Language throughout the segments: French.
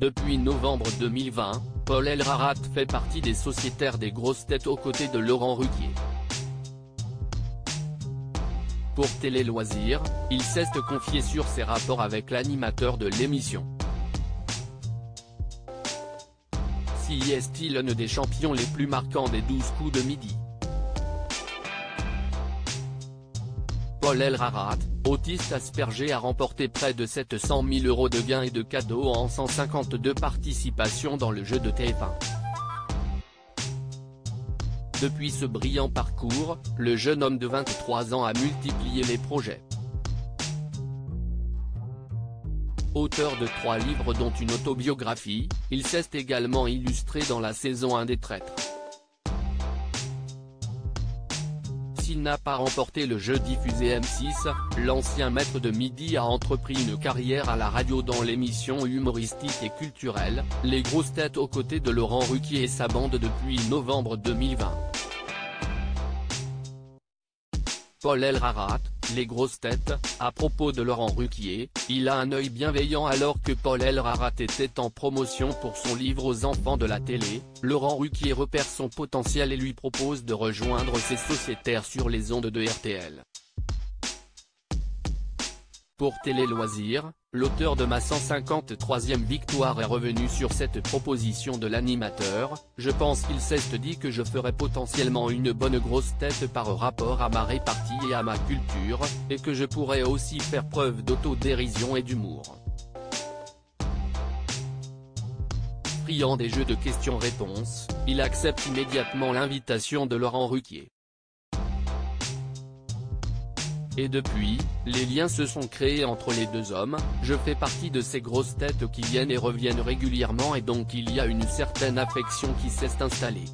Depuis novembre 2020, Paul Elrarat fait partie des sociétaires des grosses têtes aux côtés de Laurent Ruquier. Pour Télé Loisirs, il s'est confié sur ses rapports avec l'animateur de l'émission. Si est-il l'un des champions les plus marquants des 12 coups de midi. Paul Elrarat, autiste Asperger, a remporté près de 700 000 € de gains et de cadeaux en 152 participations dans le jeu de TF1. Depuis ce brillant parcours, le jeune homme de 23 ans a multiplié les projets. Auteur de 3 livres dont une autobiographie, il s'est également illustré dans la saison 1 des Traîtres. S'il n'a pas remporté le jeu diffusé M6, l'ancien maître de midi a entrepris une carrière à la radio dans l'émission humoristique et culturelle, Les Grosses Têtes aux côtés de Laurent Ruquier et sa bande depuis novembre 2020. Paul Elrarat, Les Grosses Têtes, à propos de Laurent Ruquier, il a un œil bienveillant. Alors que Paul Elrarat était en promotion pour son livre aux enfants de la télé, Laurent Ruquier repère son potentiel et lui propose de rejoindre ses sociétaires sur les ondes de RTL. Pour Télé Loisirs, l'auteur de ma 153e victoire est revenu sur cette proposition de l'animateur. Je pense qu'il s'est dit que je ferais potentiellement une bonne grosse tête par rapport à ma répartie et à ma culture, et que je pourrais aussi faire preuve d'autodérision et d'humour. Friand des jeux de questions-réponses, il accepte immédiatement l'invitation de Laurent Ruquier. Et depuis, les liens se sont créés entre les deux hommes. Je fais partie de ces grosses têtes qui viennent et reviennent régulièrement et donc il y a une certaine affection qui s'est installée.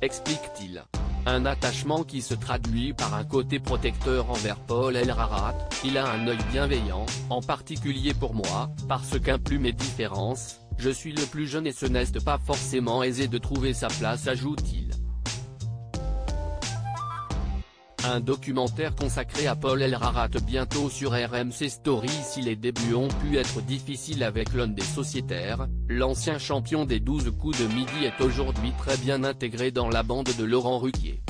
Explique-t-il. Un attachement qui se traduit par un côté protecteur envers Paul Elrarat. Il a un œil bienveillant, en particulier pour moi, parce qu'inclut mes différences, je suis le plus jeune et ce n'est pas forcément aisé de trouver sa place, ajoute-t-il. Un documentaire consacré à Paul Elrarat bientôt sur RMC Story. Si les débuts ont pu être difficiles avec l'un des sociétaires, l'ancien champion des 12 coups de midi est aujourd'hui très bien intégré dans la bande de Laurent Ruquier.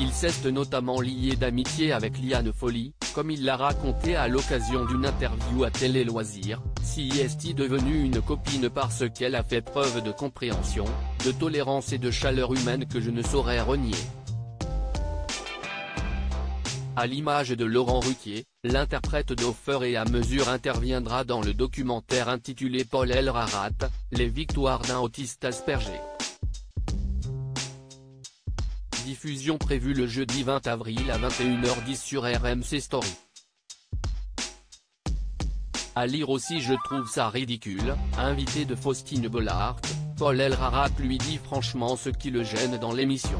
Il s'est notamment lié d'amitié avec Liane Folly, comme il l'a raconté à l'occasion d'une interview à Télé Loisirs. Si est devenue une copine parce qu'elle a fait preuve de compréhension, de tolérance et de chaleur humaine que je ne saurais renier. À l'image de Laurent Ruquier, l'interprète d'Au fur et à mesure interviendra dans le documentaire intitulé Paul Elrarat, les victoires d'un autiste Asperger. Diffusion prévue le jeudi 20 avril à 21h10 sur RMC Story. À lire aussi Je trouve ça ridicule, invité de Faustine Bollaert, Paul Elrarat lui dit franchement ce qui le gêne dans l'émission.